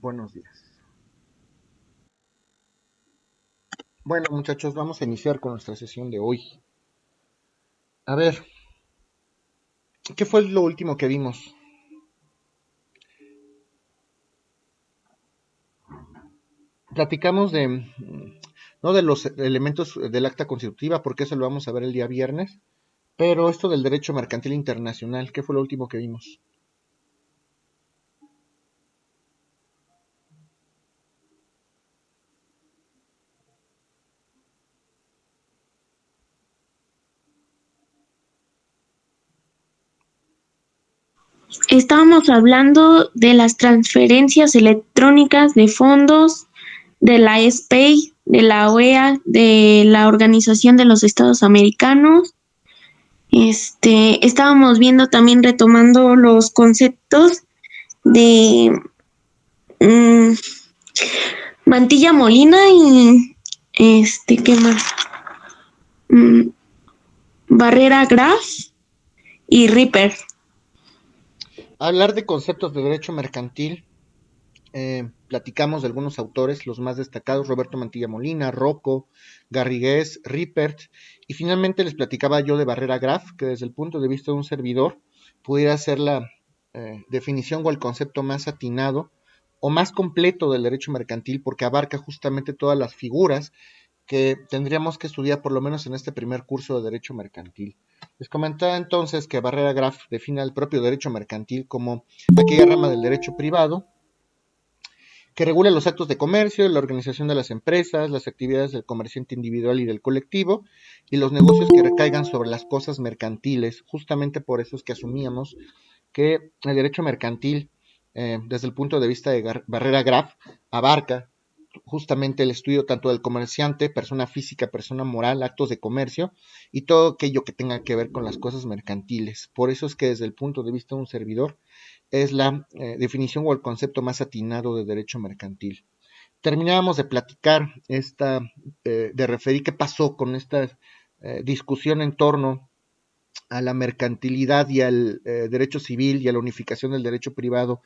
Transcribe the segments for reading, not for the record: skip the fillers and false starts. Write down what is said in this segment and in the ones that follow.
Buenos días. Bueno, muchachos, vamos a iniciar con nuestra sesión de hoy. A ver, ¿qué fue lo último que vimos? Platicamos no de los elementos del acta constitutiva, porque eso lo vamos a ver el día viernes, pero esto del derecho mercantil internacional, ¿qué fue lo último que vimos? Estábamos hablando de las transferencias electrónicas de fondos, de la SPEI, de la OEA, de la Organización de los Estados Americanos. Estábamos viendo también retomando los conceptos de mm, Mantilla Molina y ¿qué más? Mm, Barrera Graf y Ripper. Hablar de conceptos de derecho mercantil, platicamos de algunos autores, los más destacados, Roberto Mantilla Molina, Rocco, Garrigues, Rippert, y finalmente les platicaba yo de Barrera Graf, que desde el punto de vista de un servidor pudiera ser la definición o el concepto más atinado o más completo del derecho mercantil, porque abarca justamente todas las figuras que tendríamos que estudiar por lo menos en este primer curso de derecho mercantil. Les comentaba entonces que Barrera Graf define el propio derecho mercantil como aquella rama del derecho privado que regula los actos de comercio, la organización de las empresas, las actividades del comerciante individual y del colectivo, y los negocios que recaigan sobre las cosas mercantiles. Justamente por eso es que asumíamos que el derecho mercantil, desde el punto de vista de Barrera Graf, abarca justamente el estudio tanto del comerciante, persona física, persona moral, actos de comercio y todo aquello que tenga que ver con las cosas mercantiles. Por eso es que desde el punto de vista de un servidor es la definición o el concepto más atinado de derecho mercantil. Terminábamos de platicar de referir qué pasó con esta discusión en torno a la mercantilidad y al derecho civil y a la unificación del derecho privado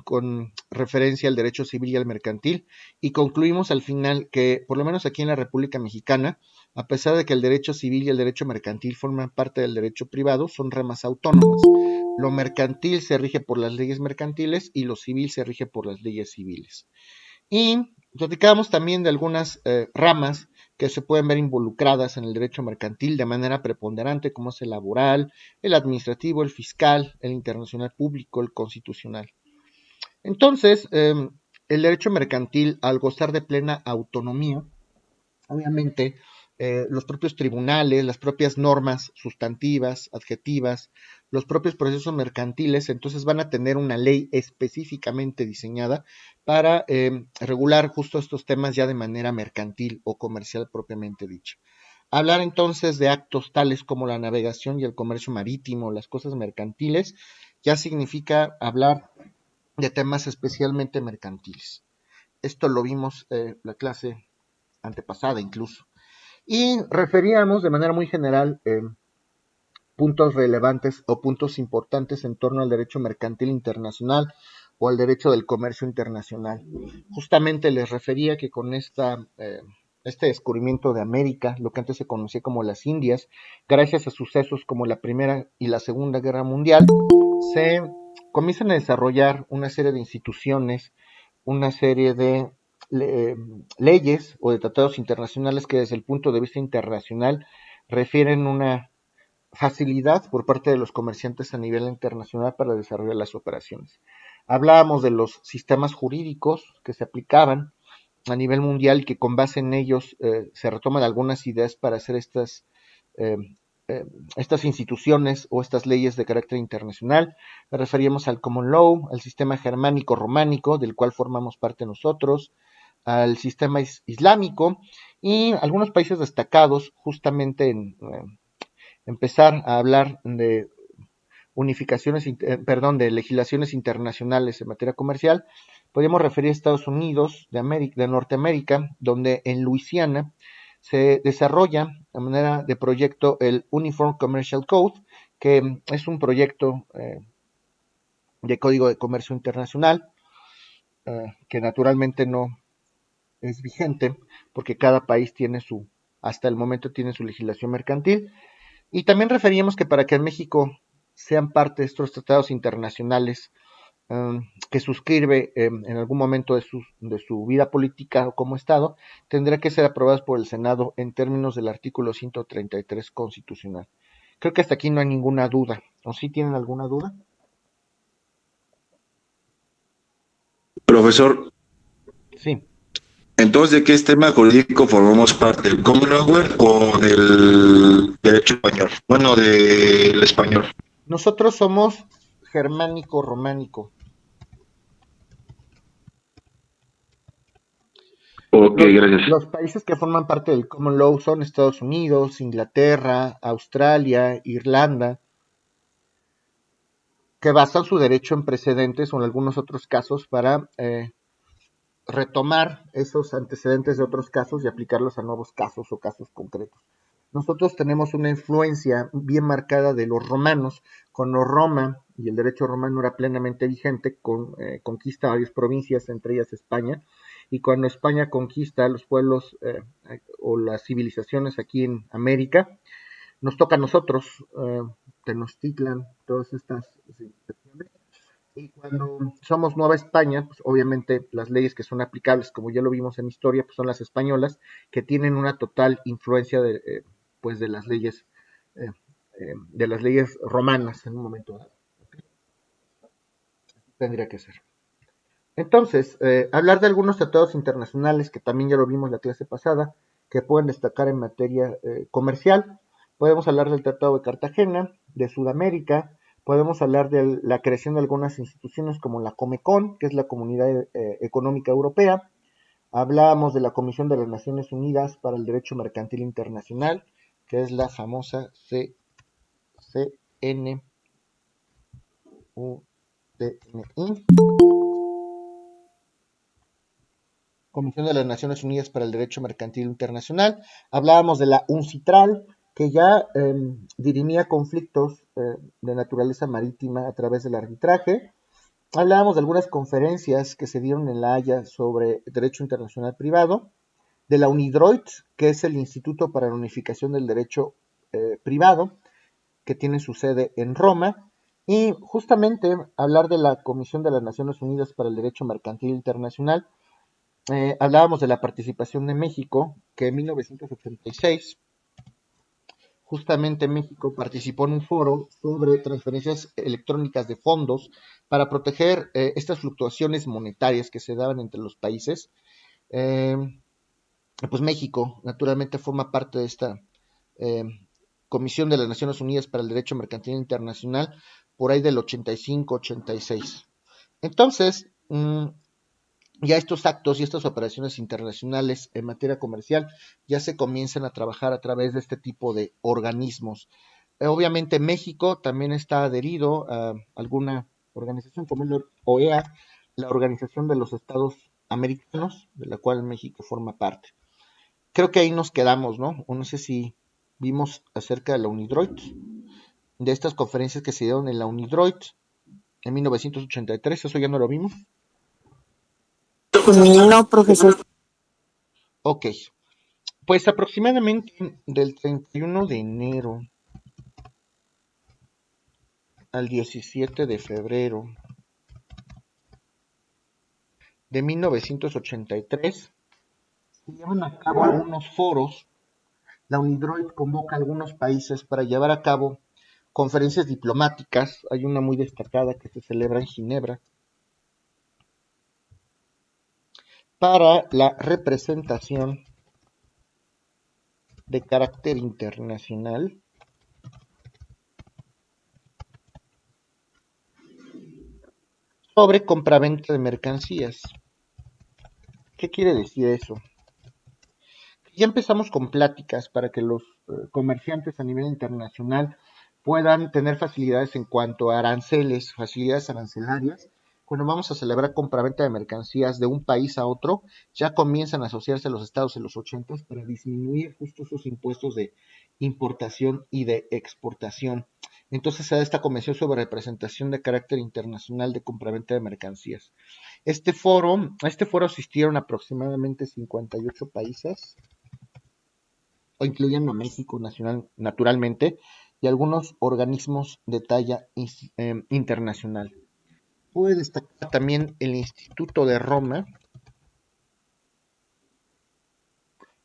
con referencia al derecho civil y al mercantil, y concluimos al final que por lo menos aquí en la República Mexicana, a pesar de que el derecho civil y el derecho mercantil forman parte del derecho privado, son ramas autónomas. Lo mercantil se rige por las leyes mercantiles y lo civil se rige por las leyes civiles. Y platicábamos también de algunas ramas que se pueden ver involucradas en el derecho mercantil de manera preponderante, como es el laboral, el administrativo, el fiscal, el internacional público, el constitucional. Entonces, el derecho mercantil, al gozar de plena autonomía, obviamente, los propios tribunales, las propias normas sustantivas, adjetivas, los propios procesos mercantiles, entonces van a tener una ley específicamente diseñada para regular justo estos temas ya de manera mercantil o comercial propiamente dicha. Hablar entonces de actos tales como la navegación y el comercio marítimo, las cosas mercantiles, ya significa hablar de temas especialmente mercantiles. Esto lo vimos la clase antepasada incluso. Y referíamos de manera muy general puntos relevantes o puntos importantes en torno al derecho mercantil internacional o al derecho del comercio internacional. Justamente les refería que con este descubrimiento de América, lo que antes se conocía como las Indias, gracias a sucesos como la Primera y la Segunda Guerra Mundial, se comienzan a desarrollar una serie de instituciones, una serie de le, leyes o de tratados internacionales que desde el punto de vista internacional refieren una facilidad por parte de los comerciantes a nivel internacional para desarrollar las operaciones. Hablábamos de los sistemas jurídicos que se aplicaban a nivel mundial y que con base en ellos se retoman algunas ideas para hacer eh, eh, estas instituciones o estas leyes de carácter internacional. Nos referíamos al common law, al sistema germánico románico, del cual formamos parte nosotros, al sistema islámico y algunos países destacados justamente en empezar a hablar de unificaciones, perdón, de legislaciones internacionales en materia comercial. Podríamos referir a Estados Unidos de Norteamérica, donde en Luisiana se desarrolla de manera de proyecto el Uniform Commercial Code, que es un proyecto de código de comercio internacional. que naturalmente no es vigente porque cada país tiene hasta el momento tiene su legislación mercantil. Y también referíamos que para que en México sean parte de estos tratados internacionales que suscribe en algún momento de su vida política o como Estado, tendrá que ser aprobados por el Senado en términos del artículo 133 constitucional. Creo que hasta aquí no hay ninguna duda. ¿O sí tienen alguna duda? Profesor, Sí. entonces, ¿de qué sistema jurídico formamos parte? ¿Del Commonwealth o del derecho español? Bueno, del español. Nosotros somos germánico-románico. Ok, Los, gracias. los países que forman parte del Common Law son Estados Unidos, Inglaterra, Australia, Irlanda, que basan su derecho en precedentes o en algunos otros casos para retomar esos antecedentes de otros casos y aplicarlos a nuevos casos o casos concretos. Nosotros tenemos una influencia bien marcada de los romanos. Cuando Roma y el derecho romano era plenamente vigente, conquista varias provincias, entre ellas España, y cuando España conquista los pueblos o las civilizaciones aquí en América, nos toca a nosotros, Tenochtitlan, todas estas civilizaciones, y cuando somos Nueva España, pues obviamente las leyes que son aplicables, como ya lo vimos en historia, pues son las españolas, que tienen una total influencia pues eh, de las leyes romanas en un momento dado. Tendría que ser. Entonces, hablar de algunos tratados internacionales, que también ya lo vimos la clase pasada, que pueden destacar en materia comercial. Podemos hablar del Tratado de Cartagena, de Sudamérica, podemos hablar de la creación de algunas instituciones como la Comecon, que es la Comunidad Económica Europea. Hablábamos de la Comisión de las Naciones Unidas para el Derecho Mercantil Internacional, que es la famosa CNUDNI. Comisión de las Naciones Unidas para el Derecho Mercantil Internacional. Hablábamos de la UNCITRAL, que ya dirimía conflictos de naturaleza marítima a través del arbitraje. Hablábamos de algunas conferencias que se dieron en La Haya sobre derecho internacional privado, de la UNIDROIT, que es el Instituto para la Unificación del Derecho Privado, que tiene su sede en Roma, y justamente hablar de la Comisión de las Naciones Unidas para el Derecho Mercantil Internacional. Hablábamos de la participación de México, que en 1986 justamente México participó en un foro sobre transferencias electrónicas de fondos para proteger estas fluctuaciones monetarias que se daban entre los países. Eh, pues México naturalmente forma parte de esta eh, Comisión de las Naciones Unidas para el Derecho Mercantil Internacional por ahí del 85-86. Entonces, ya estos actos y estas operaciones internacionales en materia comercial ya se comienzan a trabajar a través de este tipo de organismos. Obviamente México también está adherido a alguna organización como la OEA, la Organización de los Estados Americanos, de la cual México forma parte. Creo que ahí nos quedamos, ¿no? O no sé si vimos acerca de la UNIDROIT, de estas conferencias que se dieron en la UNIDROIT en 1983, eso ya no lo vimos. No, profesor. Ok, pues aproximadamente del 31 de enero al 17 de febrero de 1983 se llevan a cabo algunos foros. La UNIDROIT convoca a algunos países para llevar a cabo conferencias diplomáticas. Hay una muy destacada que se celebra en Ginebra para la representación de carácter internacional sobre compraventa de mercancías. ¿Qué quiere decir eso? Ya empezamos con pláticas para que los comerciantes a nivel internacional puedan tener facilidades en cuanto a aranceles, facilidades arancelarias, cuando vamos a celebrar compraventa de mercancías de un país a otro, ya comienzan a asociarse los estados en los 80 para disminuir justo esos impuestos de importación y de exportación. Entonces se da esta convención sobre representación de carácter internacional de compraventa de mercancías. A este foro asistieron aproximadamente 58 países, o incluyen a México naturalmente, y algunos organismos de talla internacional. Puede destacar también el Instituto de Roma.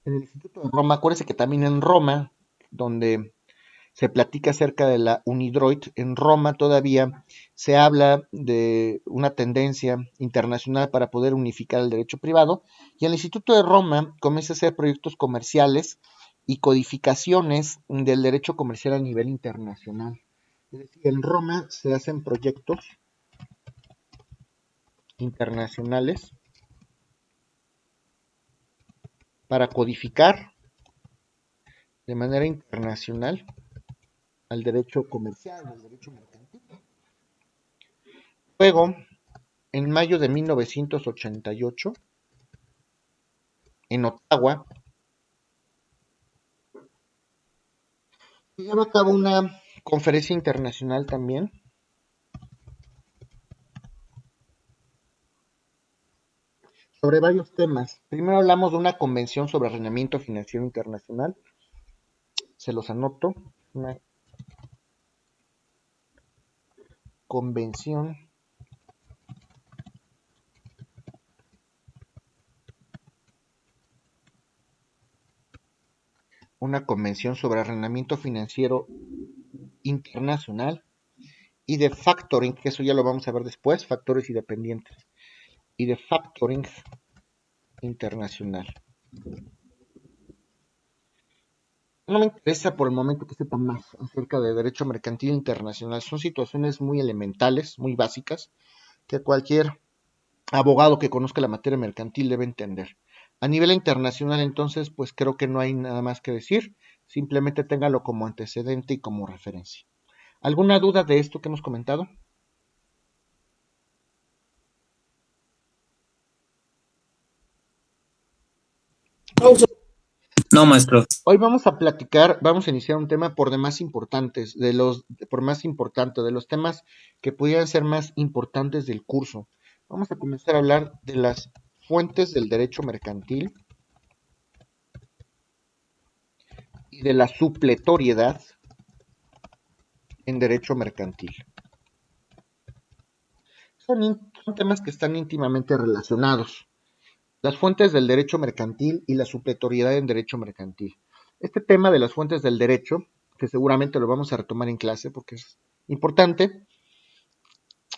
En el Instituto de Roma, acuérdense que también en Roma, donde se platica acerca de la Unidroit, en Roma todavía se habla de una tendencia internacional para poder unificar el derecho privado, y el Instituto de Roma comienza a hacer proyectos comerciales y codificaciones del derecho comercial a nivel internacional. Es decir, en Roma se hacen proyectos internacionales para codificar de manera internacional al derecho comercial, al derecho mercantil. Luego, en mayo de 1988, en Ottawa, se lleva a cabo una conferencia internacional también sobre varios temas. Primero hablamos de una convención sobre arrendamiento financiero internacional. Se los anoto. Convención una convención sobre arrendamiento financiero internacional y de factoring, que eso ya lo vamos a ver después, factores independientes, y de factoring internacional. No me interesa por el momento que sepa más acerca de derecho mercantil internacional. Son situaciones muy elementales, muy básicas, que cualquier abogado que conozca la materia mercantil debe entender. A nivel internacional, entonces, pues creo que no hay nada más que decir. Simplemente téngalo como antecedente y como referencia. ¿Alguna duda de esto que hemos comentado? No, maestro. Hoy vamos a platicar, vamos a iniciar un tema por demás importantes, de los temas que pudieran ser más importantes del curso. Vamos a comenzar a hablar de las fuentes del derecho mercantil y de la supletoriedad en derecho mercantil. Son temas que están íntimamente relacionados. Las fuentes del derecho mercantil y la supletoriedad en derecho mercantil. Este tema de las fuentes del derecho, que seguramente lo vamos a retomar en clase porque es importante,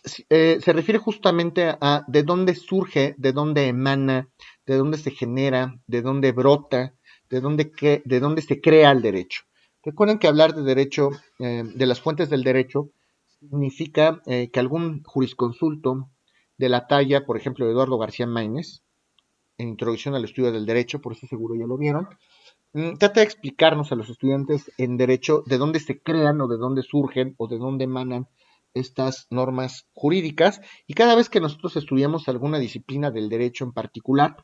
se refiere justamente a de dónde surge, de dónde emana, de dónde se genera, de dónde brota, de dónde se crea el derecho. Recuerden que hablar de derecho, de las fuentes del derecho, significa que algún jurisconsulto de la talla, por ejemplo, de Eduardo García Maínez, en Introducción al Estudio del Derecho, por eso seguro ya lo vieron, trata de explicarnos a los estudiantes en derecho de dónde se crean o de dónde surgen o de dónde emanan estas normas jurídicas, y cada vez que nosotros estudiamos alguna disciplina del derecho en particular,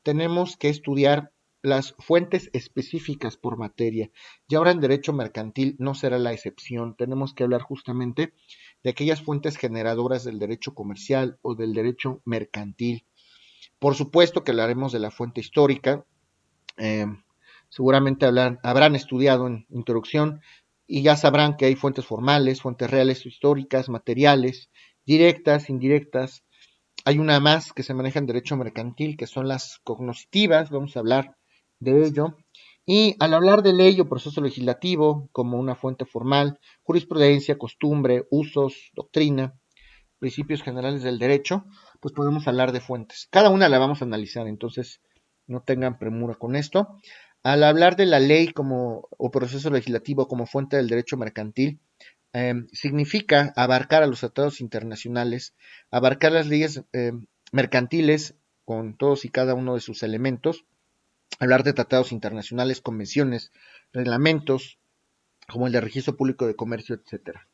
tenemos que estudiar las fuentes específicas por materia. Y ahora en derecho mercantil no será la excepción. Tenemos que hablar justamente de aquellas fuentes generadoras del derecho comercial o del derecho mercantil. Por supuesto que hablaremos de la fuente histórica. Eh, Seguramente habrán estudiado en introducción y ya sabrán que hay fuentes formales, fuentes reales o históricas, materiales, directas, indirectas. Hay una más que se maneja en derecho mercantil, que son las cognoscitivas, vamos a hablar de ello. Y al hablar de ley o proceso legislativo como una fuente formal, jurisprudencia, costumbre, usos, doctrina, principios generales del derecho, pues podemos hablar de fuentes. Cada una la vamos a analizar, entonces no tengan premura con esto. Al hablar de la ley como, o proceso legislativo como fuente del derecho mercantil, significa abarcar a los tratados internacionales, abarcar las leyes mercantiles con todos y cada uno de sus elementos, hablar de tratados internacionales, convenciones, reglamentos, como el de registro público de comercio, etcétera.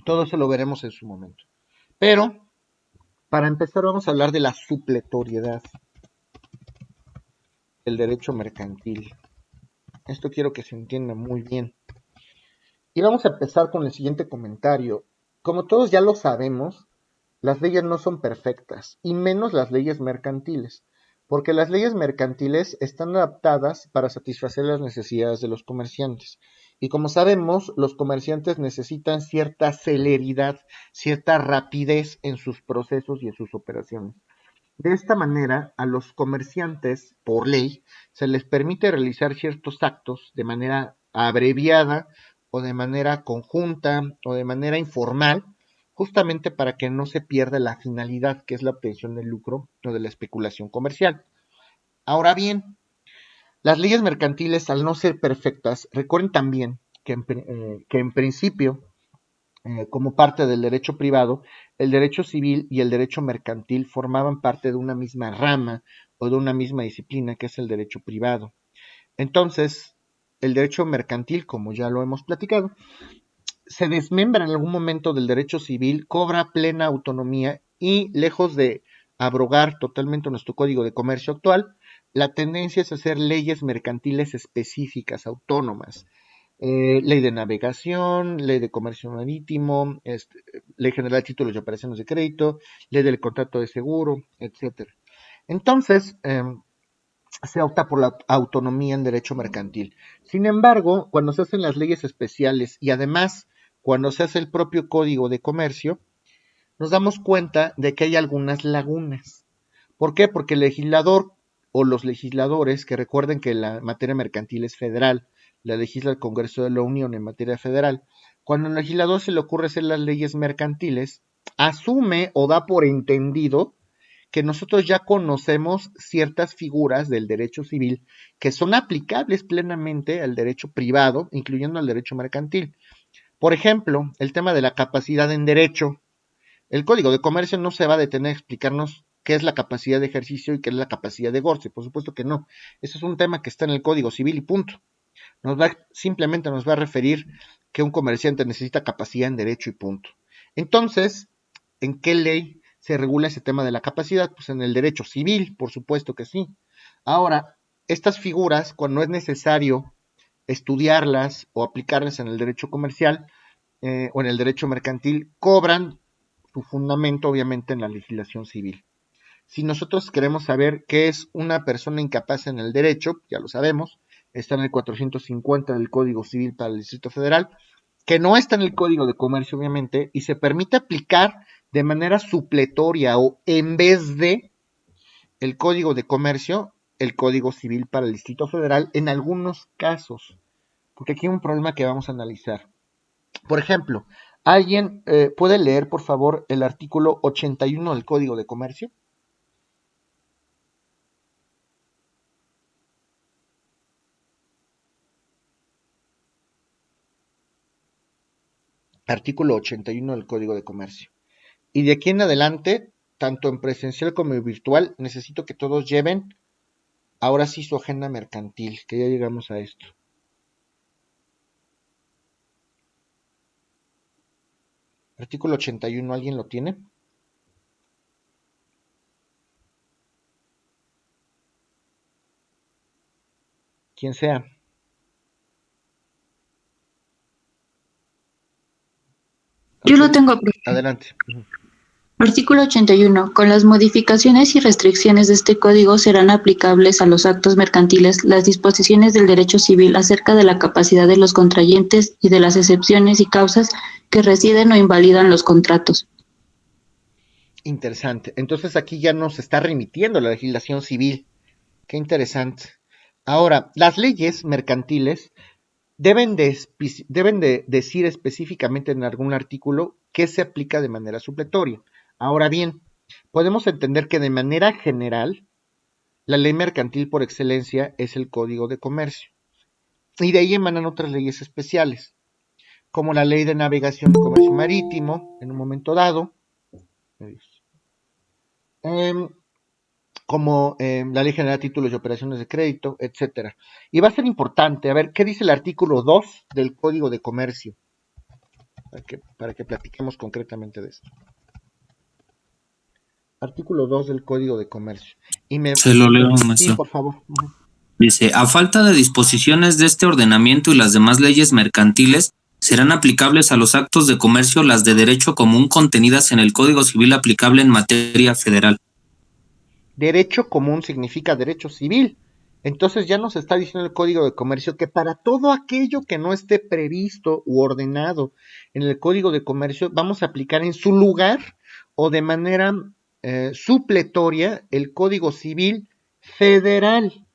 Todo eso lo veremos en su momento. Pero Para empezar vamos a hablar de la supletoriedad del derecho mercantil. Esto quiero que se entienda muy bien. Y vamos a empezar con el siguiente comentario. Como todos ya lo sabemos, las leyes no son perfectas, y menos las leyes mercantiles, porque las leyes mercantiles están adaptadas para satisfacer las necesidades de los comerciantes. Y como sabemos, los comerciantes necesitan cierta celeridad, cierta rapidez en sus procesos y en sus operaciones. De esta manera, a los comerciantes, por ley, se les permite realizar ciertos actos de manera abreviada o de manera conjunta o de manera informal, justamente para que no se pierda la finalidad, que es la obtención del lucro o de la especulación comercial. Ahora bien, las leyes mercantiles, al no ser perfectas, recuerden también que en principio, como parte del derecho privado, el derecho civil y el derecho mercantil formaban parte de una misma rama o de una misma disciplina, que es el derecho privado. Entonces, el derecho mercantil, como ya lo hemos platicado, se desmembra en algún momento del derecho civil, cobra plena autonomía y, lejos de abrogar totalmente nuestro código de comercio actual, la tendencia es hacer leyes mercantiles específicas, autónomas. Ley de navegación, ley de comercio marítimo, ley general de títulos y operaciones de crédito, ley del contrato de seguro, etcétera. Entonces, se opta por la autonomía en derecho mercantil. Sin embargo, cuando se hacen las leyes especiales y además cuando se hace el propio código de comercio, nos damos cuenta de que hay algunas lagunas. ¿Por qué? Porque el legislador o los legisladores, que recuerden que la materia mercantil es federal, la legisla el Congreso de la Unión en materia federal, cuando al legislador se le ocurre hacer las leyes mercantiles, asume o da por entendido que nosotros ya conocemos ciertas figuras del derecho civil que son aplicables plenamente al derecho privado, incluyendo al derecho mercantil. Por ejemplo, el tema de la capacidad en derecho. El Código de Comercio no se va a detener a explicarnos qué es la capacidad de ejercicio y qué es la capacidad de goce. Por supuesto que no. Eso es un tema que está en el Código Civil y punto. Simplemente nos va a referir que un comerciante necesita capacidad en derecho y punto. Entonces, ¿en qué ley se regula ese tema de la capacidad? Pues en el derecho civil, por supuesto que sí. Ahora, estas figuras, cuando es necesario estudiarlas o aplicarlas en el derecho comercial o en el derecho mercantil, cobran su fundamento obviamente en la legislación civil. Si nosotros queremos saber qué es una persona incapaz en el derecho, ya lo sabemos, está en el 450 del Código Civil para el Distrito Federal, que no está en el Código de Comercio, obviamente, y se permite aplicar de manera supletoria o en vez de el Código de Comercio, el Código Civil para el Distrito Federal en algunos casos, porque aquí hay un problema que vamos a analizar. Por ejemplo, ¿alguien puede leer, por favor, el artículo 81 del Código de Comercio? Artículo 81 del Código de Comercio. Y de aquí en adelante, tanto en presencial como en virtual, necesito que todos lleven ahora sí su agenda mercantil, que ya llegamos a esto. Artículo 81, ¿alguien lo tiene? Quien sea. Yo Ok, lo tengo, profe. adelante. Artículo 81. Con las modificaciones y restricciones de este código serán aplicables a los actos mercantiles las disposiciones del derecho civil acerca de la capacidad de los contrayentes y de las excepciones y causas que residen o invalidan los contratos. Interesante. Entonces aquí ya nos está remitiendo la legislación civil. Qué interesante. Ahora, las leyes mercantiles deben de decir específicamente en algún artículo qué se aplica de manera supletoria. Ahora bien, podemos entender que de manera general, la ley mercantil por excelencia es el Código de Comercio. Y de ahí emanan otras leyes especiales, como la Ley de Navegación y Comercio Marítimo, en un momento dado, como la Ley General de Títulos y Operaciones de Crédito, etcétera. Y va a ser importante, a ver, ¿qué dice el artículo 2 del Código de Comercio? Para que platiquemos concretamente de esto. Artículo 2 del Código de Comercio. Y me... Se lo leo, Sí, maestro. por favor. Ujú. Dice, a falta de disposiciones de este ordenamiento y las demás leyes mercantiles, serán aplicables a los actos de comercio las de derecho común contenidas en el Código Civil aplicable en materia federal. Derecho común significa derecho civil. Entonces ya nos está diciendo el Código de Comercio que para todo aquello que no esté previsto u ordenado en el Código de Comercio, vamos a aplicar en su lugar o de manera supletoria el Código Civil Federal,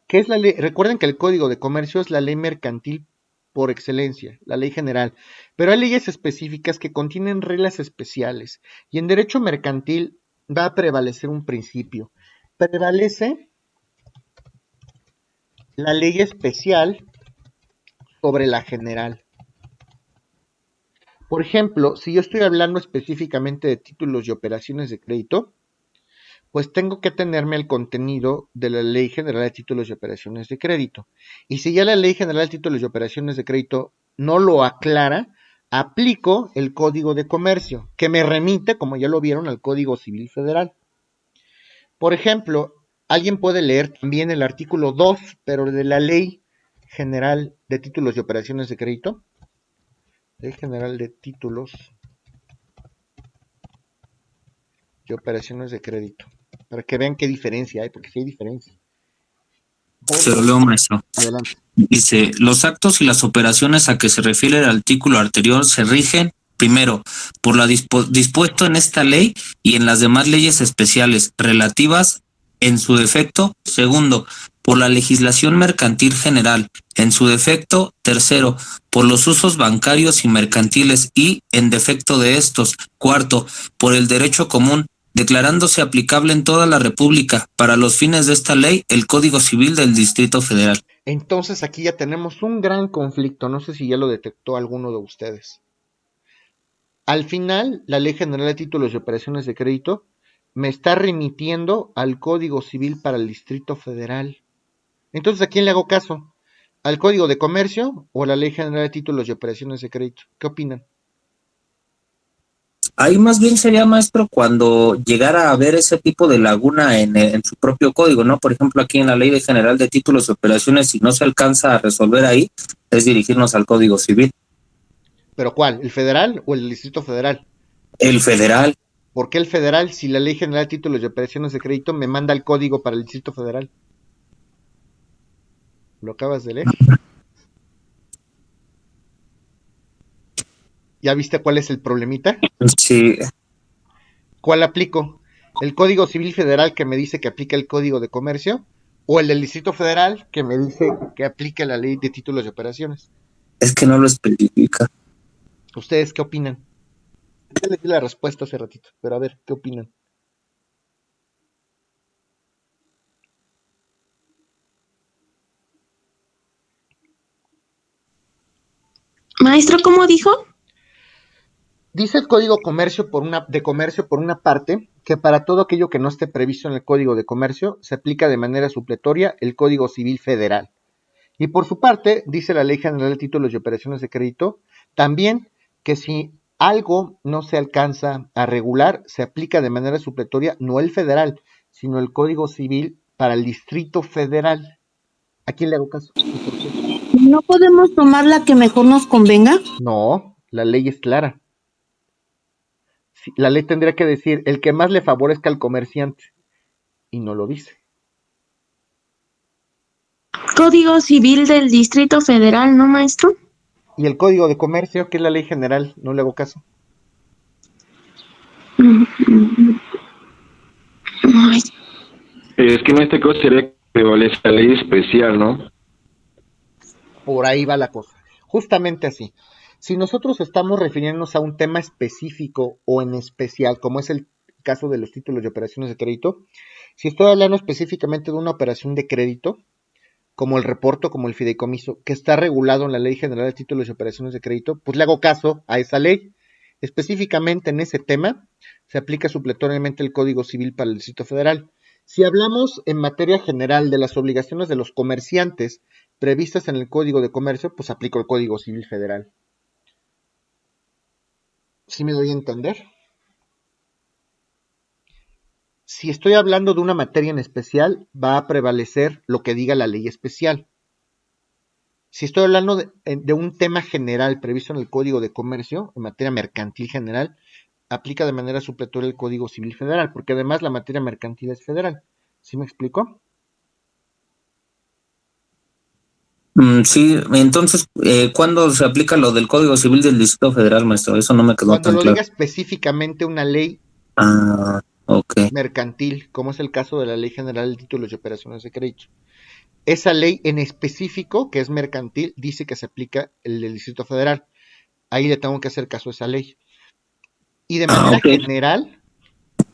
que es la ley. Recuerden que el Código de Comercio es la ley mercantil por excelencia, la ley general, pero hay leyes específicas que contienen reglas especiales y en derecho mercantil va a prevalecer un principio. Prevalece la ley especial sobre la general. Por ejemplo, si yo estoy hablando específicamente de títulos y operaciones de crédito, pues tengo que atenerme al contenido de la Ley General de Títulos y Operaciones de Crédito. Y si ya la Ley General de Títulos y Operaciones de Crédito no lo aclara, aplico el Código de Comercio, que me remite, como ya lo vieron, al Código Civil Federal. Por ejemplo, alguien puede leer también el artículo 2, pero de la Ley General de Títulos y Operaciones de Crédito. Ley General de Títulos y Operaciones de Crédito. Para que vean qué diferencia hay, porque sí hay diferencia. Se lo leo, maestro. Adelante. Dice, los actos y las operaciones a que se refiere el artículo anterior se rigen, primero, por lo dispuesto en esta ley y en las demás leyes especiales relativas en su defecto. Segundo, por la legislación mercantil general en su defecto. Tercero, por los usos bancarios y mercantiles y en defecto de estos. Cuarto, por el derecho común, declarándose aplicable en toda la República para los fines de esta ley el Código Civil del Distrito Federal. Entonces aquí ya tenemos un gran conflicto, no sé si ya lo detectó alguno de ustedes. Al final, la Ley General de Títulos y Operaciones de Crédito me está remitiendo al Código Civil para el Distrito Federal. Entonces, ¿a quién le hago caso? ¿Al Código de Comercio o a la Ley General de Títulos y Operaciones de Crédito? ¿Qué opinan? Ahí más bien sería, maestro, cuando llegara a haber ese tipo de laguna en su propio código, ¿no? Por ejemplo, aquí en la Ley General de Títulos y Operaciones, si no se alcanza a resolver ahí, es dirigirnos al Código Civil. ¿Pero cuál? ¿El federal o el Distrito Federal? El federal. ¿Por qué el federal si la Ley General de Títulos y Operaciones de Crédito me manda el código para el Distrito Federal? ¿Lo acabas de leer? ¿Ya viste cuál es el problemita? Sí, ¿Cuál aplico? ¿El Código Civil Federal que me dice que aplica el Código de Comercio? ¿O el del Distrito Federal que me dice que aplica la Ley de Títulos de Operaciones? es que no lo especifica. ¿Ustedes qué opinan? Ya les di la respuesta hace ratito, pero a ver, ¿qué opinan? Maestro, ¿cómo dijo? Dice el Código de Comercio por una parte que para todo aquello que no esté previsto en el Código de Comercio se aplica de manera supletoria el Código Civil Federal. Y por su parte, dice la Ley General de Títulos y Operaciones de Crédito, también que si algo no se alcanza a regular, se aplica de manera supletoria no el federal, sino el Código Civil para el Distrito Federal. ¿A quién le hago caso? ¿Y por qué? ¿No podemos tomar la que mejor nos convenga? No, la ley es clara. La ley tendría que decir el que más le favorezca al comerciante, y no lo dice. Código Civil del Distrito Federal, ¿no, maestro? Y el Código de Comercio, que es la ley general, no le hago caso. Ay, Es que en este caso sería que prevalece la ley especial, ¿no? Por ahí va la cosa. Justamente así. Si nosotros estamos refiriéndonos a un tema específico o en especial, como es el caso de los títulos de operaciones de crédito, si estoy hablando específicamente de una operación de crédito, como el reporto, como el fideicomiso, que está regulado en la Ley General de Títulos y Operaciones de Crédito, pues le hago caso a esa ley. Específicamente en ese tema, se aplica supletoriamente el Código Civil para el Distrito Federal. Si hablamos en materia general de las obligaciones de los comerciantes previstas en el Código de Comercio, pues aplico el Código Civil Federal. ¿Sí me doy a entender? Si estoy hablando de una materia en especial, va a prevalecer lo que diga la ley especial. Si estoy hablando de un tema general previsto en el Código de Comercio, en materia mercantil general, aplica de manera supletoria el Código Civil Federal, porque además la materia mercantil es federal. ¿Sí me explico? Sí, entonces, ¿cuándo se aplica lo del Código Civil del Distrito Federal, maestro? Eso no me quedó Cuando tan lo claro. diga específicamente una ley Ah, ok. mercantil, como es el caso de la Ley General de Títulos y Operaciones de Crédito. Esa ley en específico, que es mercantil, dice que se aplica el del Distrito Federal. Ahí le tengo que hacer caso a esa ley. Y de manera Ok. general,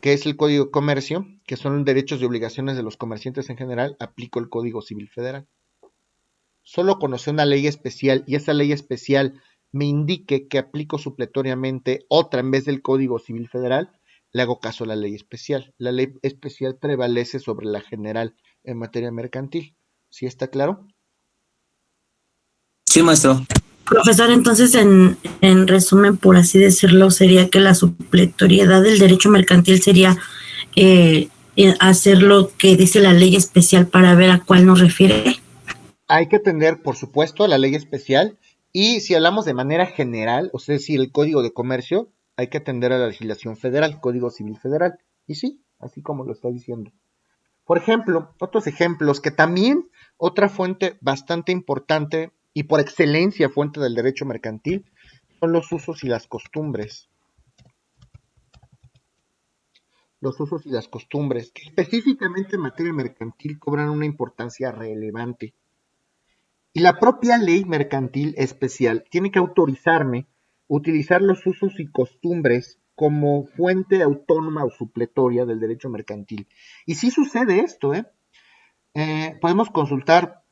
que es el Código de Comercio, que son derechos y obligaciones de los comerciantes en general, aplico el Código Civil Federal. Solo conocer una ley especial y esa ley especial me indique que aplico supletoriamente otra en vez del Código Civil Federal, le hago caso a la ley especial. La ley especial prevalece sobre la general en materia mercantil. ¿Sí está claro? Sí, maestro. Profesor, entonces, en resumen, por así decirlo, sería que la supletoriedad del derecho mercantil sería hacer lo que dice la ley especial para ver a cuál nos refiere. Hay que atender, por supuesto, a la ley especial y si hablamos de manera general, o sea, si el Código de Comercio, hay que atender a la legislación federal, Código Civil Federal. Y sí, así como lo está diciendo. Por ejemplo, otros ejemplos que también otra fuente bastante importante y por excelencia fuente del derecho mercantil son los usos y las costumbres. Los usos y las costumbres, que específicamente en materia mercantil cobran una importancia relevante. Y la propia ley mercantil especial tiene que autorizarme utilizar los usos y costumbres como fuente autónoma o supletoria del derecho mercantil. Y sí sucede esto, ¿eh? Podemos consultar,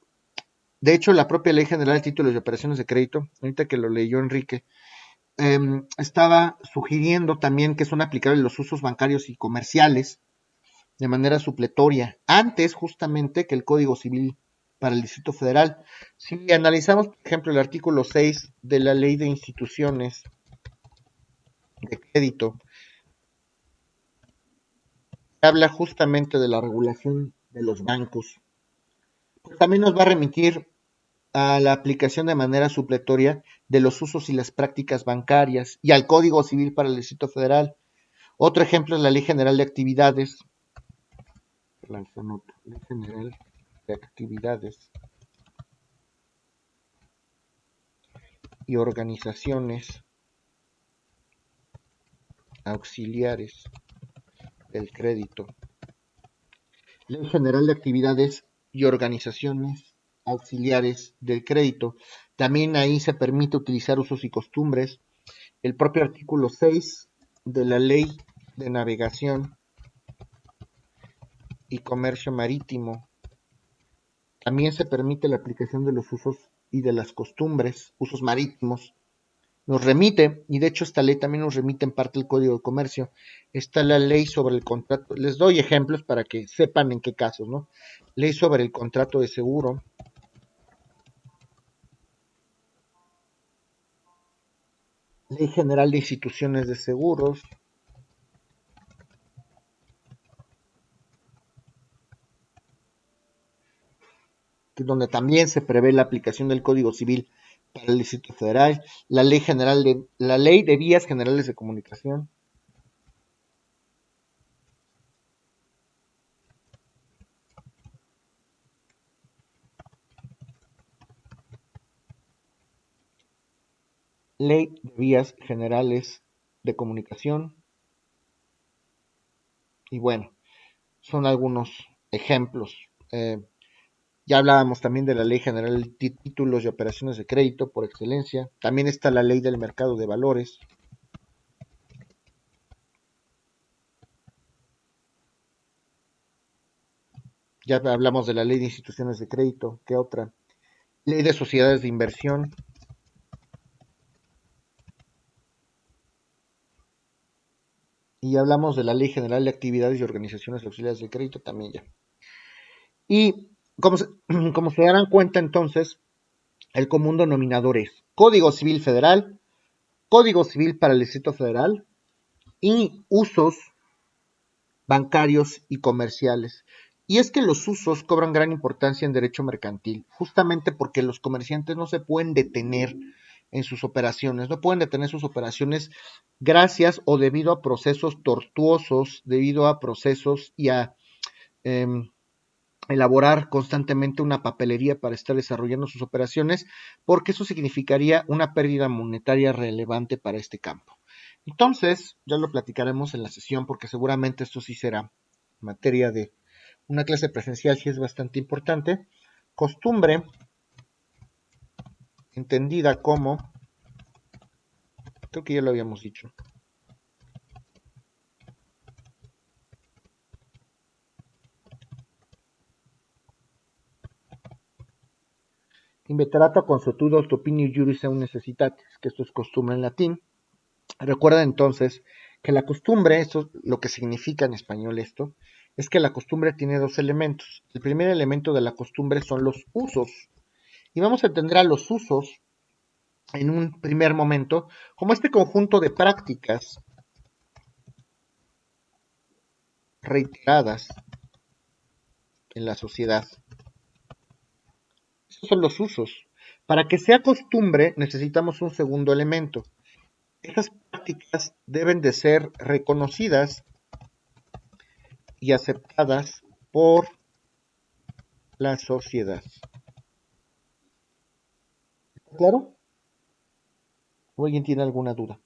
de hecho, la propia Ley General de Títulos y Operaciones de Crédito, ahorita que lo leyó Enrique, estaba sugiriendo también que son aplicables los usos bancarios y comerciales de manera supletoria, antes justamente que el Código Civil para el Distrito Federal. Si analizamos, por ejemplo, el artículo 6 de la Ley de Instituciones de Crédito, habla justamente de la regulación de los bancos, pues también nos va a remitir a la aplicación de manera supletoria de los usos y las prácticas bancarias y al Código Civil para el Distrito Federal. Otro ejemplo es la Ley General de Actividades, Ley General de Actividades y organizaciones auxiliares del crédito. Ley General de Actividades y organizaciones auxiliares del crédito. También ahí se permite utilizar usos y costumbres. El propio artículo 6 de la Ley de Navegación y Comercio Marítimo. También se permite la aplicación de los usos y de las costumbres, usos marítimos. Nos remite, y de hecho esta ley también nos remite en parte el Código de Comercio. Está la ley sobre el contrato, les doy ejemplos para que sepan en qué casos, ¿no? Ley sobre el contrato de seguro, Ley General de Instituciones de Seguros, donde también se prevé la aplicación del Código Civil para el Distrito Federal, la Ley de Vías Generales de Comunicación, Ley de Vías Generales de Comunicación, y bueno, son algunos ejemplos. Ya hablábamos también de la Ley General de Títulos y Operaciones de Crédito por excelencia. También está la Ley del Mercado de Valores. Ya hablamos de la Ley de Instituciones de Crédito. ¿Qué otra? Ley de Sociedades de Inversión. Y hablamos de la Ley General de Actividades y Organizaciones Auxiliares de Crédito también ya. Y como se darán cuenta entonces, el común denominador es Código Civil Federal, Código Civil para el Distrito Federal y usos bancarios y comerciales. Y es que los usos cobran gran importancia en derecho mercantil, justamente porque los comerciantes no se pueden detener en sus operaciones, no pueden detener sus operaciones gracias o debido a procesos tortuosos, debido a procesos y a eh, elaborar constantemente una papelería para estar desarrollando sus operaciones, porque eso significaría una pérdida monetaria relevante para este campo. Entonces, ya lo platicaremos en la sesión, porque seguramente esto sí será materia de una clase presencial, sí es bastante importante. Costumbre, entendida como, creo que ya lo habíamos dicho, inveterato consuetudo opinio juris eum necessitatis, que esto es costumbre en latín. Recuerda entonces que la costumbre, esto es lo que significa en español esto, es que la costumbre tiene dos elementos. El primer elemento de la costumbre son los usos. Y vamos a entender a los usos en un primer momento como este conjunto de prácticas reiteradas en la sociedad. Esos son los usos. Para que sea costumbre necesitamos un segundo elemento. Esas prácticas deben de ser reconocidas y aceptadas por la sociedad. ¿Está claro? ¿O alguien tiene alguna duda?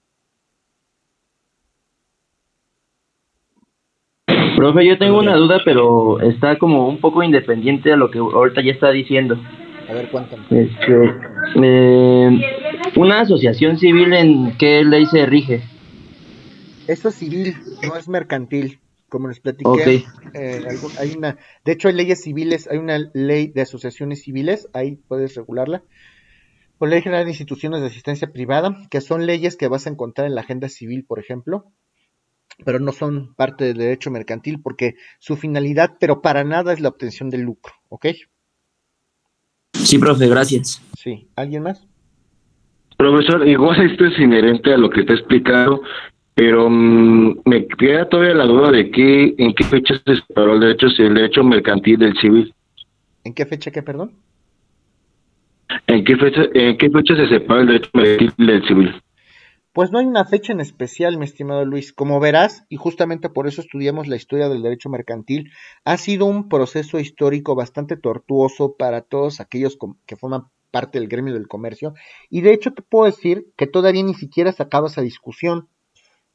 Profe, yo tengo una duda, pero está como un poco independiente a lo que ahorita ya está diciendo. A ver, cuéntame. Eh, una asociación civil, ¿en qué ley se rige? Eso es civil, no es mercantil. Como les platiqué, Ok. hay una, de hecho hay leyes civiles, hay una ley de asociaciones civiles, ahí puedes regularla. O ley general de instituciones de asistencia privada, que son leyes que vas a encontrar en la agenda civil, por ejemplo, pero no son parte del derecho mercantil porque su finalidad, pero para nada es la obtención de lucro, ¿ok? Sí, profe, gracias. Sí, ¿alguien más? Profesor, igual esto es inherente a lo que está explicando, pero me queda todavía la duda de en qué fecha se separó el derecho mercantil del civil. ¿En qué fecha, qué, perdón? ¿En qué fecha se separa el derecho mercantil del civil? Pues no hay una fecha en especial, mi estimado Luis. Como verás, y justamente por eso estudiamos la historia del derecho mercantil, ha sido un proceso histórico bastante tortuoso para todos aquellos que forman parte del gremio del comercio. Y de hecho te puedo decir que todavía ni siquiera se acaba esa discusión.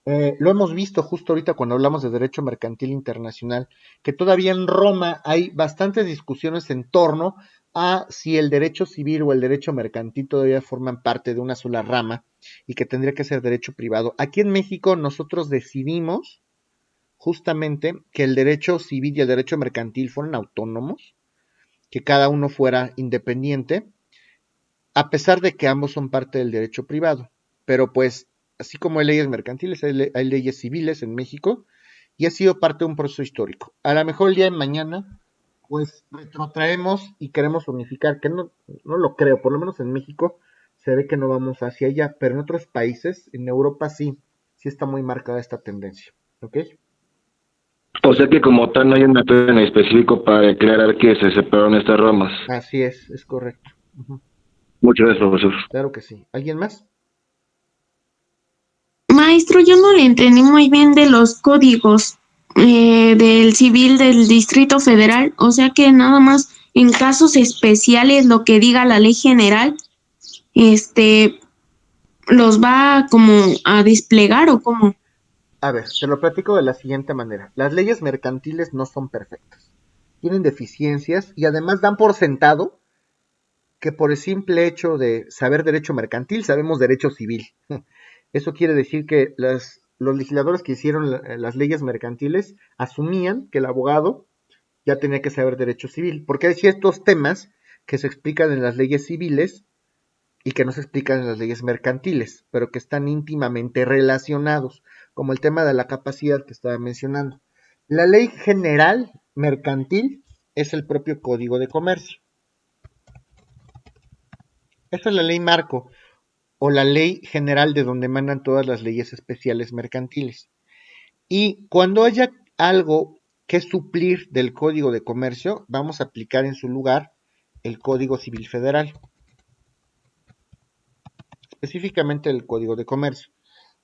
Lo hemos visto justo ahorita cuando hablamos de derecho mercantil internacional, que todavía en Roma hay bastantes discusiones en torno a si el derecho civil o el derecho mercantil todavía forman parte de una sola rama y que tendría que ser derecho privado. Aquí en México nosotros decidimos justamente que el derecho civil y el derecho mercantil fueran autónomos, que cada uno fuera independiente, a pesar de que ambos son parte del derecho privado. Pero pues, así como hay leyes mercantiles, hay leyes civiles en México y ha sido parte de un proceso histórico. A lo mejor el día de mañana, pues retrotraemos y queremos unificar, que no lo creo, por lo menos en México se ve que no vamos hacia allá, pero en otros países, en Europa sí está muy marcada esta tendencia, ¿ok? O sea que como tal no hay una fecha en específico para declarar que se separaron estas ramas. Así es correcto. Ujú. Muchas gracias, profesor. Claro que sí. ¿Alguien más? Maestro, yo no le entendí muy bien de los códigos del civil del Distrito Federal, o sea que nada más en casos especiales lo que diga la ley general, este, los va como a desplegar o cómo. A ver, te lo platico de la siguiente manera. Las leyes mercantiles no son perfectas. Tienen deficiencias y además dan por sentado que por el simple hecho de saber derecho mercantil sabemos derecho civil. Eso quiere decir que los legisladores que hicieron las leyes mercantiles asumían que el abogado ya tenía que saber derecho civil, porque hay ciertos temas que se explican en las leyes civiles y que no se explican en las leyes mercantiles, pero que están íntimamente relacionados, como el tema de la capacidad que estaba mencionando. La ley general mercantil es el propio Código de Comercio. Esta es la ley marco o la ley general de donde emanan todas las leyes especiales mercantiles. Y cuando haya algo que suplir del Código de Comercio, vamos a aplicar en su lugar el Código Civil Federal, específicamente el Código de Comercio.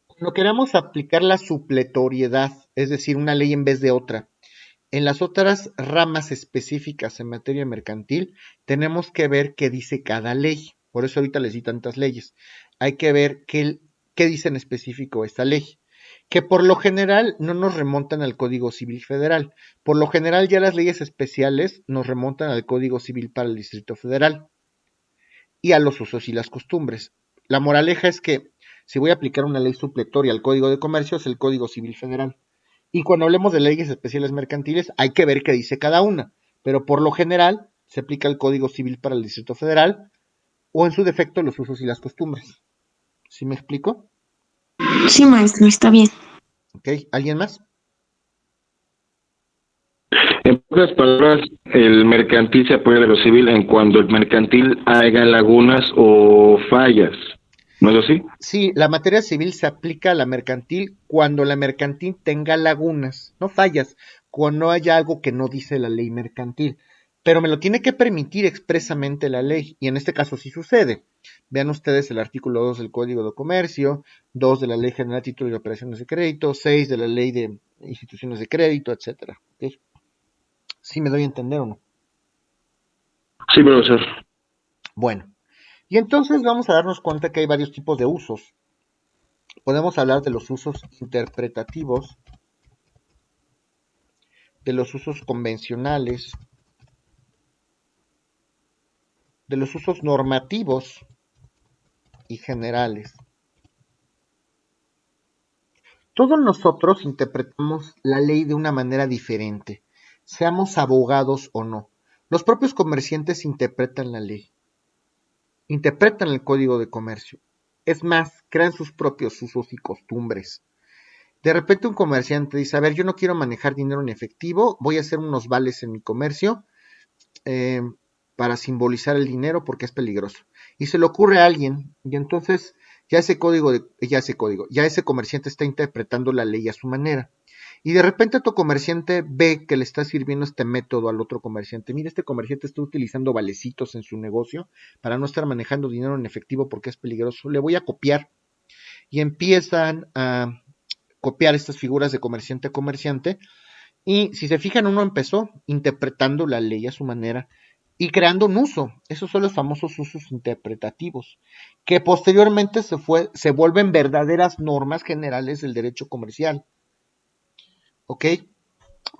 Cuando queramos aplicar la supletoriedad, es decir, una ley en vez de otra, en las otras ramas específicas en materia mercantil, tenemos que ver qué dice cada ley. Por eso ahorita les di tantas leyes. Hay que ver qué dice en específico esta ley. Que por lo general no nos remontan al Código Civil Federal. Por lo general ya las leyes especiales nos remontan al Código Civil para el Distrito Federal y a los usos y las costumbres. La moraleja es que si voy a aplicar una ley supletoria al Código de Comercio es el Código Civil Federal. Y cuando hablemos de leyes especiales mercantiles hay que ver qué dice cada una, pero por lo general se aplica el Código Civil para el Distrito Federal o en su defecto los usos y las costumbres. ¿Sí me explico? Sí, maestro, está bien. ¿Ok? ¿Alguien más? En pocas palabras, el mercantil se apoya de lo civil en cuando el mercantil haga lagunas o fallas. ¿No es así? Sí, la materia civil se aplica a la mercantil cuando la mercantil tenga lagunas, no fallas, cuando haya algo que no dice la ley mercantil. Pero me lo tiene que permitir expresamente la ley, y en este caso sí sucede. Vean ustedes el artículo 2 del Código de Comercio, 2 de la Ley General de Títulos y Operaciones de Crédito, 6 de la Ley de Instituciones de Crédito, etcétera. ¿Okay? ¿Sí me doy a entender o no? Sí, profesor. Bueno, y entonces vamos a darnos cuenta que hay varios tipos de usos. Podemos hablar de los usos interpretativos, de los usos convencionales, de los usos normativos y generales. Todos nosotros interpretamos la ley de una manera diferente, seamos abogados o no. Los propios comerciantes interpretan la ley, interpretan el Código de Comercio. Es más, crean sus propios usos y costumbres. De repente un comerciante dice, a ver, yo no quiero manejar dinero en efectivo, voy a hacer unos vales en mi comercio eh, para simbolizar el dinero porque es peligroso. Y se le ocurre a alguien, y entonces ya ese comerciante está interpretando la ley a su manera. Y de repente tu comerciante ve que le está sirviendo este método al otro comerciante. Mira, este comerciante está utilizando valecitos en su negocio para no estar manejando dinero en efectivo porque es peligroso. Le voy a copiar. Y empiezan a copiar estas figuras de comerciante a comerciante. Y si se fijan, uno empezó interpretando la ley a su manera y creando un uso. Esos son los famosos usos interpretativos, que posteriormente se vuelven verdaderas normas generales del derecho comercial. ¿Ok?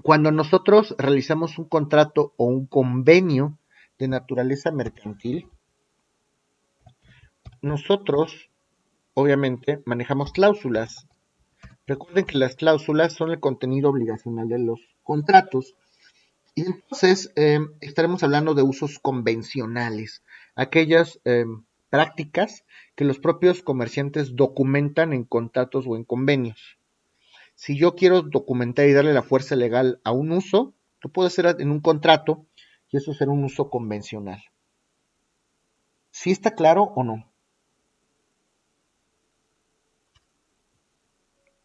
Cuando nosotros realizamos un contrato o un convenio de naturaleza mercantil, nosotros obviamente manejamos cláusulas. Recuerden que las cláusulas son el contenido obligacional de los contratos. Y entonces estaremos hablando de usos convencionales, aquellas prácticas que los propios comerciantes documentan en contratos o en convenios. Si yo quiero documentar y darle la fuerza legal a un uso, lo puedo hacer en un contrato y eso será un uso convencional. ¿Sí está claro o no?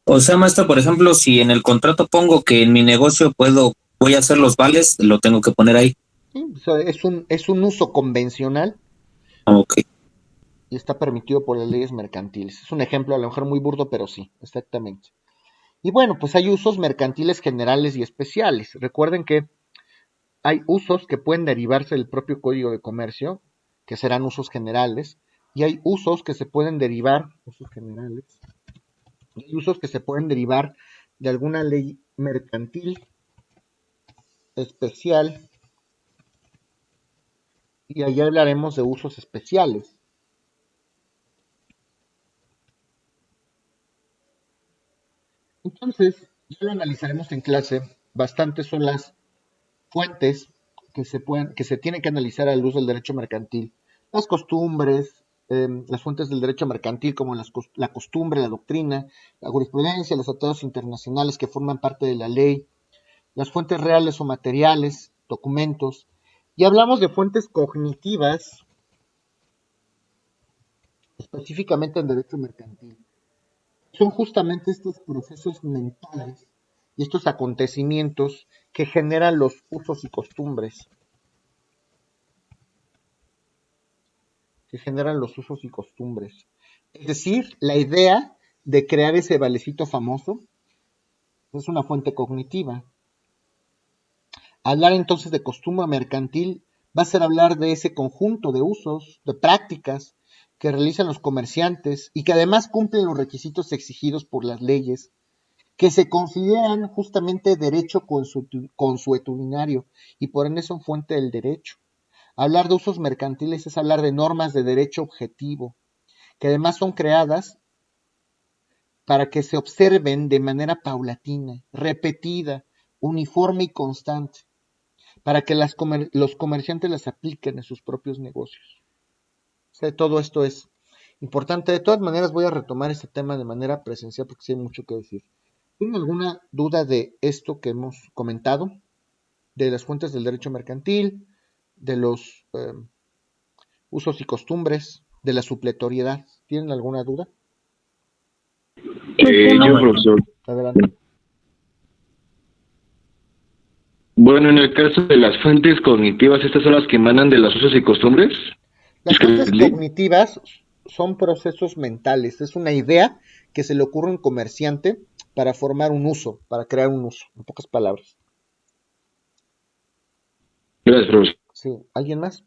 O sea, maestro, por ejemplo, si en el contrato pongo que en mi negocio voy a hacer los vales, lo tengo que poner ahí. Sí, o sea, es un uso convencional Ok. y está permitido por las leyes mercantiles. Es un ejemplo a lo mejor muy burdo, pero sí, exactamente. Y bueno, pues hay usos mercantiles generales y especiales. Recuerden que hay usos que pueden derivarse del propio Código de Comercio, que serán usos generales, y hay usos que se pueden derivar, usos generales, y hay usos que se pueden derivar de alguna ley mercantil especial, y allá hablaremos de usos especiales. Entonces, ya lo analizaremos en clase. Bastantes son las fuentes que se tienen que analizar a la luz del derecho mercantil. Las costumbres, las fuentes del derecho mercantil como la costumbre, la doctrina, la jurisprudencia, los tratados internacionales que forman parte de la ley, las fuentes reales o materiales, documentos. Y hablamos de fuentes cognitivas, específicamente en derecho mercantil. Son justamente estos procesos mentales y estos acontecimientos que generan los usos y costumbres. Es decir, la idea de crear ese valecito famoso es una fuente cognitiva. Hablar entonces de costumbre mercantil va a ser hablar de ese conjunto de usos, de prácticas que realizan los comerciantes y que además cumplen los requisitos exigidos por las leyes, que se consideran justamente derecho consuetudinario y por ende son fuente del derecho. Hablar de usos mercantiles es hablar de normas de derecho objetivo, que además son creadas para que se observen de manera paulatina, repetida, uniforme y constante, para que los comerciantes las apliquen en sus propios negocios. O sea, todo esto es importante. De todas maneras, voy a retomar este tema de manera presencial porque sí hay mucho que decir. ¿Tienen alguna duda de esto que hemos comentado? De las fuentes del derecho mercantil, de los usos y costumbres, de la supletoriedad. ¿Tienen alguna duda? Yo, profesor. Adelante. Bueno, en el caso de las fuentes cognitivas, ¿estas son las que emanan de los usos y costumbres? Las fuentes cognitivas son procesos mentales, es una idea que se le ocurre a un comerciante para formar un uso, para crear un uso, en pocas palabras. Gracias, profesor. Sí, ¿alguien más?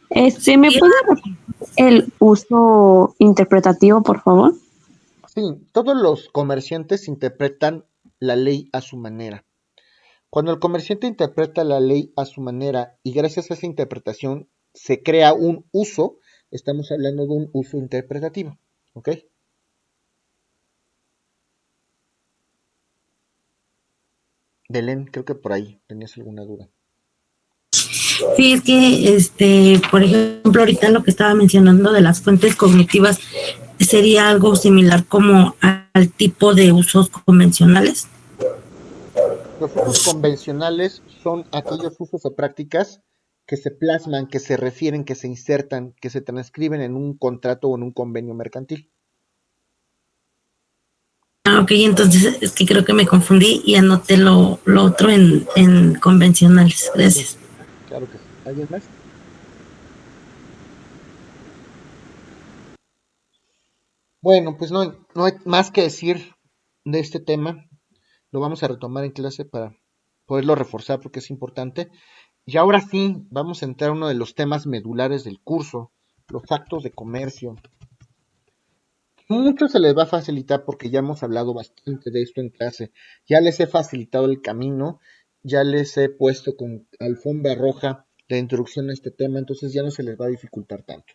¿Me puede repetir el uso interpretativo, por favor? Sí, todos los comerciantes interpretan la ley a su manera. Cuando el comerciante interpreta la ley a su manera y gracias a esa interpretación se crea un uso, estamos hablando de un uso interpretativo, ¿ok? Belén, creo que por ahí tenías alguna duda. Sí, es que, por ejemplo, ahorita lo que estaba mencionando de las fuentes cognitivas sería algo similar como al tipo de usos convencionales. Los usos convencionales son aquellos usos o prácticas que se plasman, que se refieren, que se insertan, que se transcriben en un contrato o en un convenio mercantil. Ok, entonces es que creo que me confundí y anoté lo otro en convencionales. Gracias. Sí, claro que sí. ¿Alguien más? Bueno, pues no hay más que decir de este tema. Lo vamos a retomar en clase para poderlo reforzar porque es importante. Y ahora sí, vamos a entrar a uno de los temas medulares del curso, los actos de comercio. Mucho se les va a facilitar porque ya hemos hablado bastante de esto en clase. Ya les he facilitado el camino, ya les he puesto con alfombra roja la introducción a este tema, entonces ya no se les va a dificultar tanto.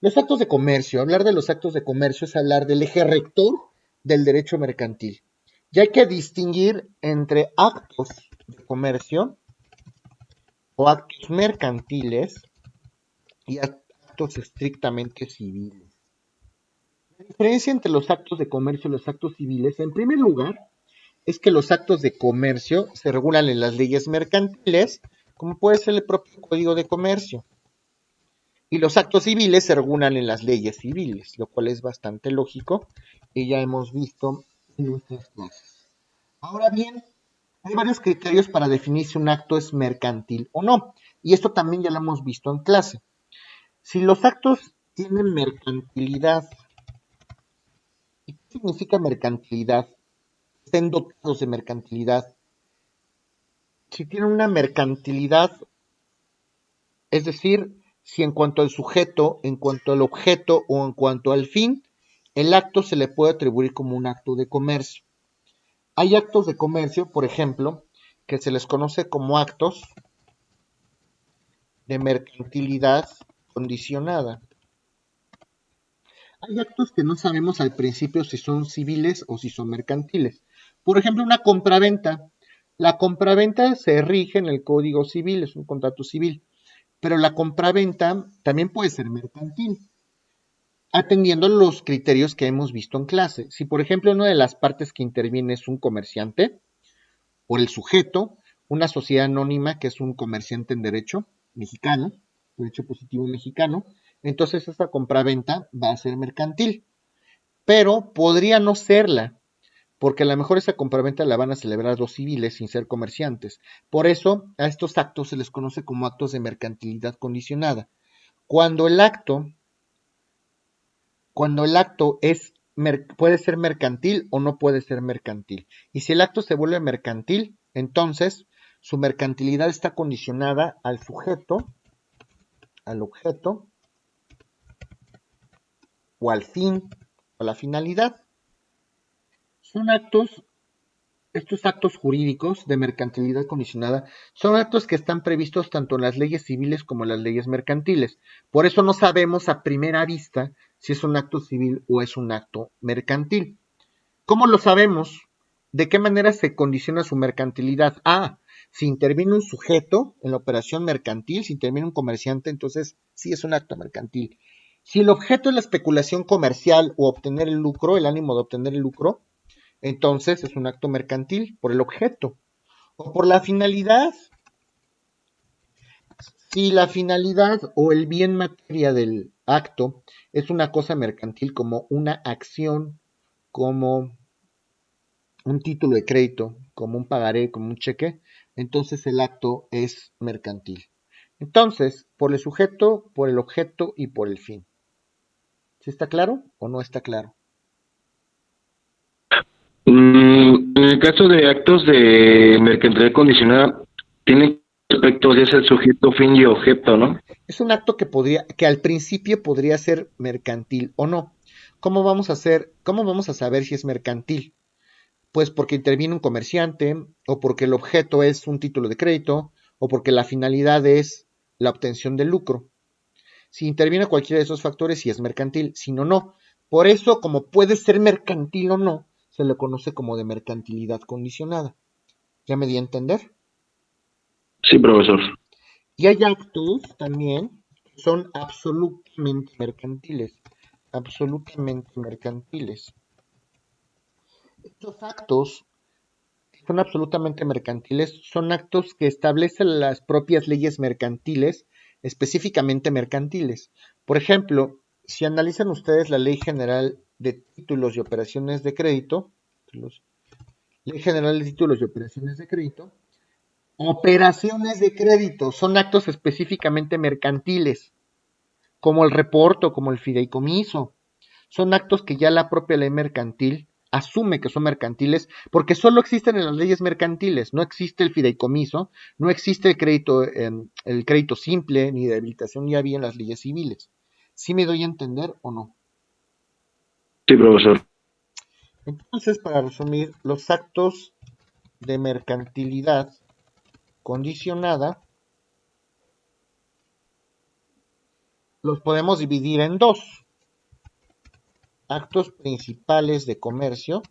Los actos de comercio. Hablar de los actos de comercio es hablar del eje rector del derecho mercantil. Y hay que distinguir entre actos de comercio o actos mercantiles y actos estrictamente civiles. La diferencia entre los actos de comercio y los actos civiles, en primer lugar, es que los actos de comercio se regulan en las leyes mercantiles, como puede ser el propio Código de Comercio. Y los actos civiles se regulan en las leyes civiles, lo cual es bastante lógico y ya hemos visto en nuestras clases. Ahora bien, hay varios criterios para definir si un acto es mercantil o no, y esto también ya lo hemos visto en clase. Si los actos tienen mercantilidad, ¿y qué significa mercantilidad? Estén dotados de mercantilidad. Si tienen una mercantilidad, es decir, si en cuanto al sujeto, en cuanto al objeto o en cuanto al fin, el acto se le puede atribuir como un acto de comercio. Hay actos de comercio, por ejemplo, que se les conoce como actos de mercantilidad condicionada. Hay actos que no sabemos al principio si son civiles o si son mercantiles. Por ejemplo, una compraventa. La compraventa se rige en el Código Civil, es un contrato civil, pero la compraventa también puede ser mercantil, atendiendo los criterios que hemos visto en clase. Si, por ejemplo, una de las partes que interviene es un comerciante, por el sujeto, una sociedad anónima que es un comerciante en derecho mexicano, derecho positivo mexicano, entonces esta compraventa va a ser mercantil. pero podría no serla, porque a lo mejor esa compraventa la van a celebrar los civiles sin ser comerciantes. Por eso a estos actos se les conoce como actos de mercantilidad condicionada. Cuando el acto puede ser mercantil o no puede ser mercantil. Y si el acto se vuelve mercantil, entonces su mercantilidad está condicionada al sujeto, al objeto, o al fin, o a la finalidad. Son estos actos jurídicos de mercantilidad condicionada son actos que están previstos tanto en las leyes civiles como en las leyes mercantiles. Por eso no sabemos a primera vista si es un acto civil o es un acto mercantil. ¿Cómo lo sabemos? ¿De qué manera se condiciona su mercantilidad? Si interviene un sujeto en la operación mercantil, si interviene un comerciante, entonces sí es un acto mercantil. Si el objeto es la especulación comercial o obtener el lucro, el ánimo de obtener el lucro, entonces es un acto mercantil por el objeto o por la finalidad. Si la finalidad o el bien materia del acto es una cosa mercantil como una acción, como un título de crédito, como un pagaré, como un cheque, entonces el acto es mercantil. Entonces, por el sujeto, por el objeto y por el fin. ¿Sí está claro o no está claro? En el caso de actos de mercantilidad condicionada, tienen aspectos, ya sea el sujeto, fin y objeto, ¿no? Es un acto que al principio podría ser mercantil o no. ¿Cómo vamos a saber si es mercantil? Pues porque interviene un comerciante, o porque el objeto es un título de crédito, o porque la finalidad es la obtención del lucro. Si interviene cualquiera de esos factores, sí es mercantil, si no, no. Por eso, como puede ser mercantil o no, se le conoce como de mercantilidad condicionada. ¿Ya me di a entender? Sí, profesor. Y hay actos también que son absolutamente mercantiles. Absolutamente mercantiles. Estos actos son absolutamente mercantiles, son actos que establecen las propias leyes mercantiles, específicamente mercantiles. Por ejemplo, si analizan ustedes la Ley General de Títulos y Operaciones de Crédito, Ley General de Títulos y Operaciones de Crédito, operaciones de crédito son actos específicamente mercantiles, como el reporto, como el fideicomiso. Son actos que ya la propia ley mercantil asume que son mercantiles porque solo existen en las leyes mercantiles, no existe el fideicomiso, no existe el crédito simple, ni de habilitación ni había en las leyes civiles. ¿Sí me doy a entender o no? Sí, profesor. Entonces, para resumir, los actos de mercantilidad condicionada los podemos dividir en dos: actos principales de comercio.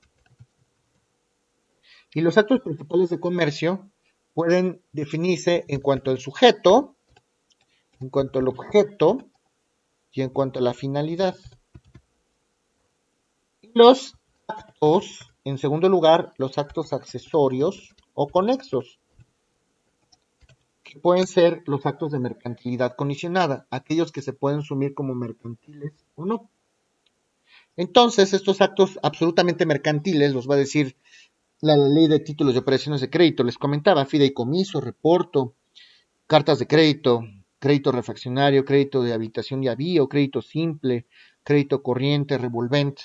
Y los actos principales de comercio pueden definirse en cuanto al sujeto, en cuanto al objeto y en cuanto a la finalidad. Y los actos, en segundo lugar, los actos accesorios o conexos, que pueden ser los actos de mercantilidad condicionada, aquellos que se pueden sumir como mercantiles o no. Entonces, estos actos absolutamente mercantiles los va a decir la ley de títulos y operaciones de crédito. Les comentaba: fideicomiso, reporto, cartas de crédito, crédito refraccionario, crédito de habitación y avío, crédito simple, crédito corriente, revolvente.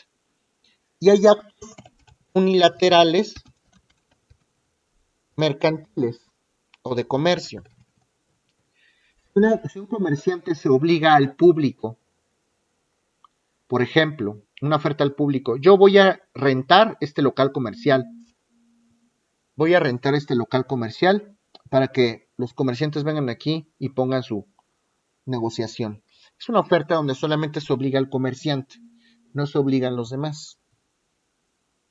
Y hay actos unilaterales mercantiles o de comercio. Si un comerciante se obliga al público, por ejemplo, una oferta al público: yo voy a rentar este local comercial, para que los comerciantes vengan aquí y pongan su negociación. Es una oferta donde solamente se obliga al comerciante, no se obligan los demás.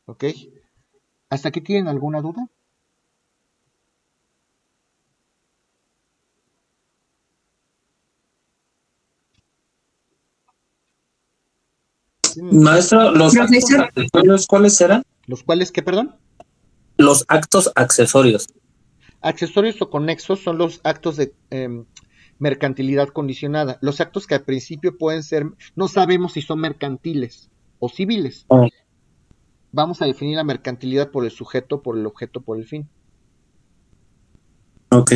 ¿Ok? ¿Hasta aquí tienen alguna duda? Maestro, ¿los actos Profesor, accesorios cuáles eran? ¿Los cuales qué, perdón? Los actos accesorios. Accesorios o conexos son los actos de mercantilidad condicionada. Los actos que al principio pueden ser, no sabemos si son mercantiles o civiles. Ah. Vamos a definir la mercantilidad por el sujeto, por el objeto, por el fin. Ok.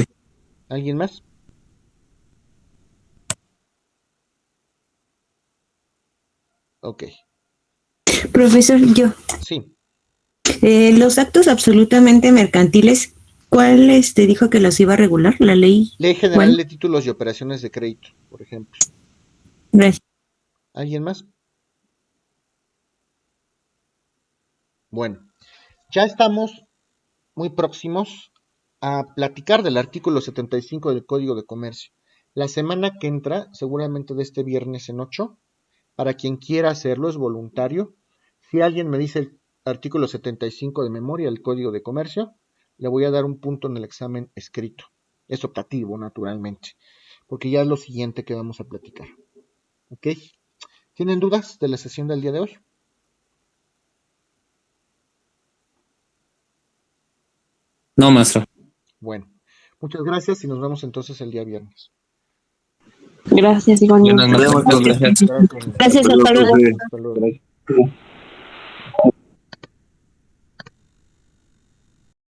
¿Alguien más? Ok, Profesor, yo. sí. Los actos absolutamente mercantiles, ¿cuál dijo que los iba a regular? ¿La ley? Ley General ¿Cuál? de Títulos y Operaciones de Crédito, por ejemplo. Gracias. ¿Alguien más? Bueno, ya estamos muy próximos a platicar del artículo 75 del Código de Comercio. La semana que entra, seguramente de este viernes en 8, para quien quiera hacerlo, es voluntario. Si alguien me dice el artículo 75 de memoria del Código de Comercio, le voy a dar un punto en el examen escrito. Es optativo, naturalmente, porque ya es lo siguiente que vamos a platicar. ¿Ok? ¿Tienen dudas de la sesión del día de hoy? No, maestro. Bueno, muchas gracias y nos vemos entonces el día viernes. Gracias, Buenas igualmente. noches. Nos vemos, Gracias. Gracias. Gracias, hasta luego. Hasta luego. Gracias.